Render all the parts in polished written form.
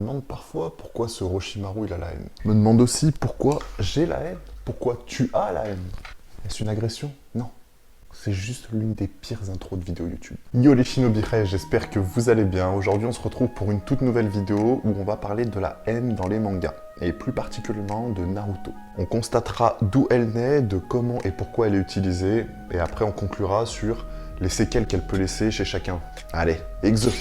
Je me demande parfois pourquoi ce Orochimaru il a la haine. Je me demande aussi pourquoi j'ai la haine. Pourquoi tu as la haine. Est-ce une agression? Non. C'est juste l'une des pires intros de vidéos YouTube. Yo les Shinobirai, j'espère que vous allez bien. Aujourd'hui on se retrouve pour une toute nouvelle vidéo où on va parler de la haine dans les mangas, et plus particulièrement de Naruto. On constatera d'où elle naît, de comment et pourquoi elle est utilisée, et après on conclura sur les séquelles qu'elle peut laisser chez chacun. Allez, exo.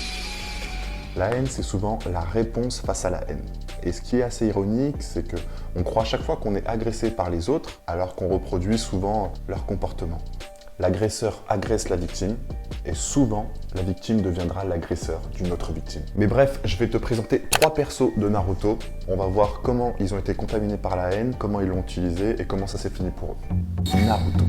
La haine, c'est souvent la réponse face à la haine. Et ce qui est assez ironique, c'est que on croit à chaque fois qu'on est agressé par les autres, alors qu'on reproduit souvent leur comportement. L'agresseur agresse la victime, et souvent, la victime deviendra l'agresseur d'une autre victime. Mais bref, je vais te présenter 3 persos de Naruto. On va voir comment ils ont été contaminés par la haine, comment ils l'ont utilisée, et comment ça s'est fini pour eux. Naruto.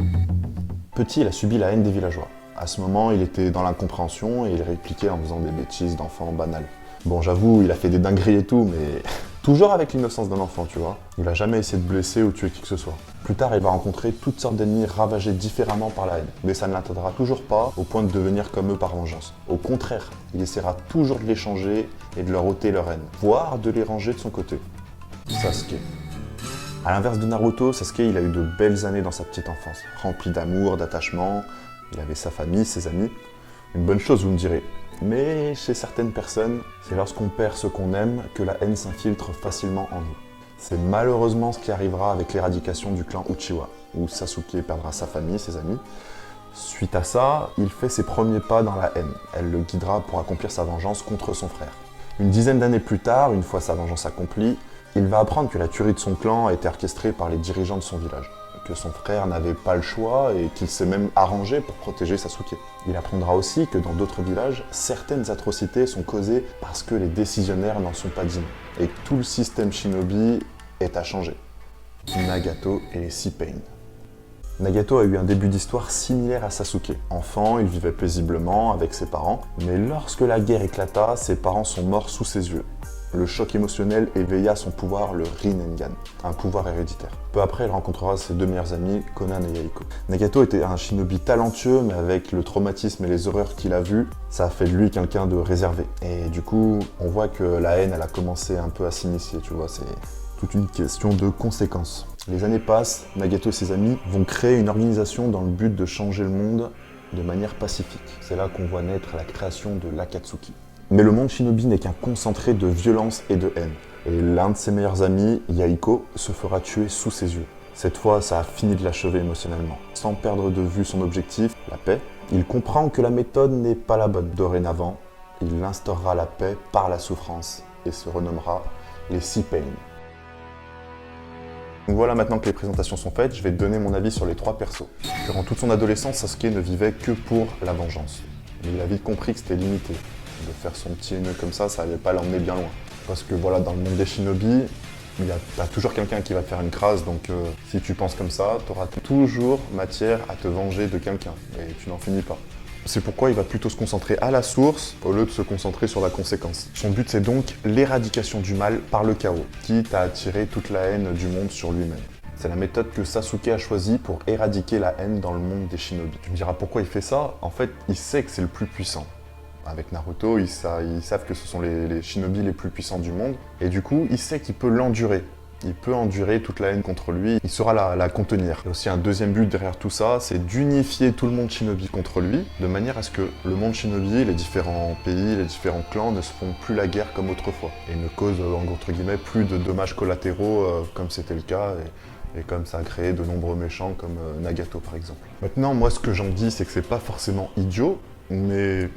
Petit, il a subi la haine des villageois. À ce moment, il était dans l'incompréhension et il répliquait en faisant des bêtises d'enfant banales. Bon, j'avoue, il a fait des dingueries et tout, mais toujours avec l'innocence d'un enfant, tu vois. Il a jamais essayé de blesser ou tuer qui que ce soit. Plus tard, il va rencontrer toutes sortes d'ennemis ravagés différemment par la haine. Mais ça ne l'atteindra toujours pas au point de devenir comme eux par vengeance. Au contraire, il essaiera toujours de les changer et de leur ôter leur haine, voire de les ranger de son côté. Sasuke. A l'inverse de Naruto, Sasuke, il a eu de belles années dans sa petite enfance, rempli d'amour, d'attachement. Il avait sa famille, ses amis. Une bonne chose, vous me direz. Mais chez certaines personnes, c'est lorsqu'on perd ce qu'on aime que la haine s'infiltre facilement en nous. C'est malheureusement ce qui arrivera avec l'éradication du clan Uchiwa, où Sasuke perdra sa famille, ses amis. Suite à ça, il fait ses premiers pas dans la haine. Elle le guidera pour accomplir sa vengeance contre son frère. Une dizaine d'années plus tard, une fois sa vengeance accomplie, il va apprendre que la tuerie de son clan a été orchestrée par les dirigeants de son village, que son frère n'avait pas le choix et qu'il s'est même arrangé pour protéger Sasuke. Il apprendra aussi que dans d'autres villages, certaines atrocités sont causées parce que les décisionnaires n'en sont pas dignes, et que tout le système shinobi est à changer. Nagato et les Sea Pain. Nagato a eu un début d'histoire similaire à Sasuke. Enfant, il vivait paisiblement avec ses parents, mais lorsque la guerre éclata, ses parents sont morts sous ses yeux. Le choc émotionnel éveilla son pouvoir, le Rinnegan, un pouvoir héréditaire. Peu après, il rencontrera ses 2 meilleurs amis, Conan et Yahiko. Nagato était un shinobi talentueux, mais avec le traumatisme et les horreurs qu'il a vues, ça a fait de lui quelqu'un de réservé. Et du coup, on voit que la haine, elle a commencé un peu à s'initier, tu vois, c'est toute une question de conséquences. Les années passent, Nagato et ses amis vont créer une organisation dans le but de changer le monde de manière pacifique. C'est là qu'on voit naître la création de l'Akatsuki. Mais le monde shinobi n'est qu'un concentré de violence et de haine. Et l'un de ses meilleurs amis, Yahiko, se fera tuer sous ses yeux. Cette fois, ça a fini de l'achever émotionnellement. Sans perdre de vue son objectif, la paix, il comprend que la méthode n'est pas la bonne. Dorénavant, il instaurera la paix par la souffrance et se renommera les Sea Pain. Donc voilà, maintenant que les présentations sont faites, je vais te donner mon avis sur les 3 persos. Durant toute son adolescence, Sasuke ne vivait que pour la vengeance. Mais il a vite compris que c'était limité. De faire son petit haineux comme ça allait pas l'emmener bien loin. Parce que voilà, dans le monde des shinobi, t'as toujours quelqu'un qui va te faire une crasse, donc si tu penses comme ça, t'auras toujours matière à te venger de quelqu'un, et tu n'en finis pas. C'est pourquoi il va plutôt se concentrer à la source, au lieu de se concentrer sur la conséquence. Son but, c'est donc l'éradication du mal par le chaos, quitte à attirer toute la haine du monde sur lui-même. C'est la méthode que Sasuke a choisie pour éradiquer la haine dans le monde des shinobi. Tu me diras pourquoi il fait ça? En fait, il sait que c'est le plus puissant. Avec Naruto, ils savent que ce sont les shinobi les plus puissants du monde. Et du coup, il sait qu'il peut l'endurer. Il peut endurer toute la haine contre lui, il saura la contenir. Il y a aussi un deuxième but derrière tout ça, c'est d'unifier tout le monde shinobi contre lui, de manière à ce que le monde shinobi, les différents pays, les différents clans ne se font plus la guerre comme autrefois. Et ne causent, entre guillemets, plus de dommages collatéraux comme c'était le cas. Et comme ça a créé de nombreux méchants comme Nagato par exemple. Maintenant, moi ce que j'en dis, c'est que c'est pas forcément idiot, mais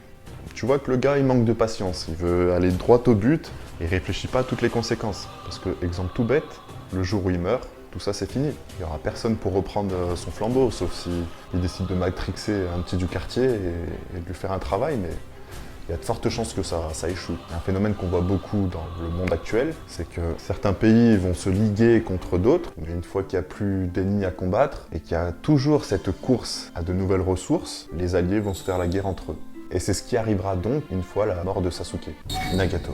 tu vois que le gars, il manque de patience. Il veut aller droit au but et réfléchit pas à toutes les conséquences. Parce que, exemple tout bête, le jour où il meurt, tout ça c'est fini. Il n'y aura personne pour reprendre son flambeau, sauf s'il décide de matrixer un petit du quartier et de lui faire un travail, mais il y a de fortes chances que ça échoue. Un phénomène qu'on voit beaucoup dans le monde actuel, c'est que certains pays vont se liguer contre d'autres, mais une fois qu'il n'y a plus d'ennemis à combattre et qu'il y a toujours cette course à de nouvelles ressources, les alliés vont se faire la guerre entre eux. Et c'est ce qui arrivera donc une fois la mort de Sasuke. Nagato.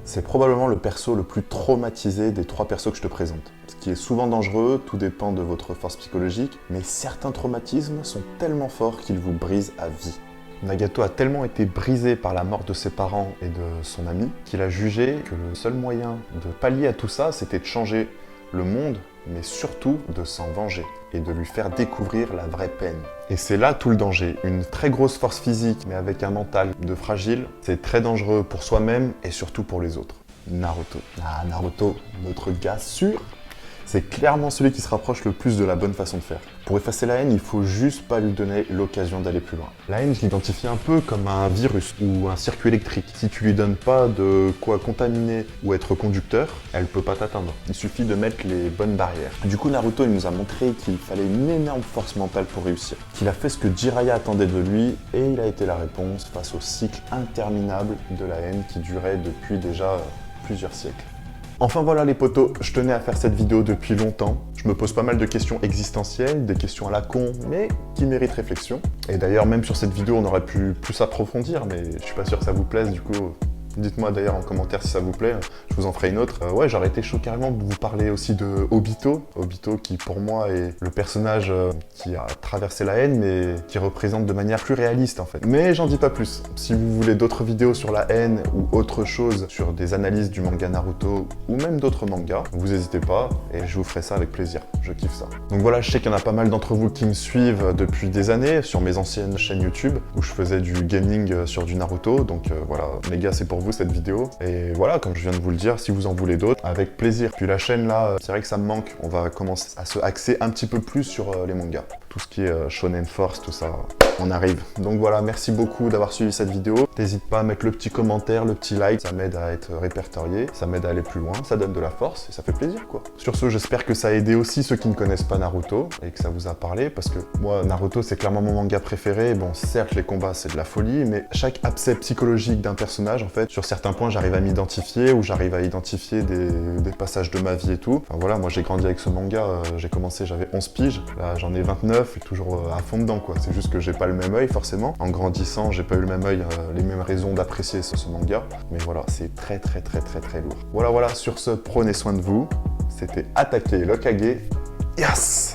C'est probablement le perso le plus traumatisé des 3 persos que je te présente. Ce qui est souvent dangereux, tout dépend de votre force psychologique, mais certains traumatismes sont tellement forts qu'ils vous brisent à vie. Nagato a tellement été brisé par la mort de ses parents et de son ami qu'il a jugé que le seul moyen de pallier à tout ça, c'était de changer le monde, mais surtout de s'en venger et de lui faire découvrir la vraie peine. Et c'est là tout le danger. Une très grosse force physique, mais avec un mental de fragile, c'est très dangereux pour soi-même et surtout pour les autres. Naruto. Ah, Naruto, notre gars sûr. C'est clairement celui qui se rapproche le plus de la bonne façon de faire. Pour effacer la haine, il faut juste pas lui donner l'occasion d'aller plus loin. La haine, je l'identifie un peu comme un virus ou un circuit électrique. Si tu lui donnes pas de quoi contaminer ou être conducteur, elle peut pas t'atteindre. Il suffit de mettre les bonnes barrières. Du coup, Naruto, il nous a montré qu'il fallait une énorme force mentale pour réussir. Qu'il a fait ce que Jiraiya attendait de lui et il a été la réponse face au cycle interminable de la haine qui durait depuis déjà plusieurs siècles. Enfin voilà les potos, je tenais à faire cette vidéo depuis longtemps. Je me pose pas mal de questions existentielles, des questions à la con, mais qui méritent réflexion. Et d'ailleurs, même sur cette vidéo, on aurait pu plus approfondir, mais je suis pas sûr que ça vous plaise, du coup... Dites-moi d'ailleurs en commentaire si ça vous plaît, je vous en ferai une autre. Ouais, j'aurais été chaud carrément de vous parler aussi de Obito. Obito qui pour moi est le personnage qui a traversé la haine, mais qui représente de manière plus réaliste en fait. Mais j'en dis pas plus. Si vous voulez d'autres vidéos sur la haine ou autre chose, sur des analyses du manga Naruto ou même d'autres mangas, vous n'hésitez pas et je vous ferai ça avec plaisir. Je kiffe ça. Donc voilà, je sais qu'il y en a pas mal d'entre vous qui me suivent depuis des années sur mes anciennes chaînes YouTube où je faisais du gaming sur du Naruto. Donc voilà, les gars, c'est pour vous cette vidéo. Et voilà, comme je viens de vous le dire, si vous en voulez d'autres, avec plaisir. Puis la chaîne là, c'est vrai que ça me manque. On va commencer à se axer un petit peu plus sur les mangas. Tout ce qui est Shonen Force, tout ça, on arrive. Donc voilà, merci beaucoup d'avoir suivi cette vidéo. N'hésite pas à mettre le petit commentaire, le petit like, ça m'aide à être répertorié, ça m'aide à aller plus loin, ça donne de la force et ça fait plaisir quoi. Sur ce, j'espère que ça a aidé aussi ceux qui ne connaissent pas Naruto et que ça vous a parlé parce que moi, Naruto, c'est clairement mon manga préféré. Bon, certes, les combats, c'est de la folie, mais chaque abcès psychologique d'un personnage, en fait, sur certains points, j'arrive à m'identifier ou j'arrive à identifier des passages de ma vie et tout. Enfin voilà, moi j'ai grandi avec ce manga, j'ai commencé, j'avais 11 piges, là j'en ai 29 et toujours à fond dedans quoi. C'est juste que j'ai pas le même œil forcément. En grandissant, j'ai pas eu le même œil, les mêmes raisons d'apprécier ce manga. Mais voilà, c'est très lourd. Voilà, sur ce, prenez soin de vous. C'était Attaquer le Kage. Yes!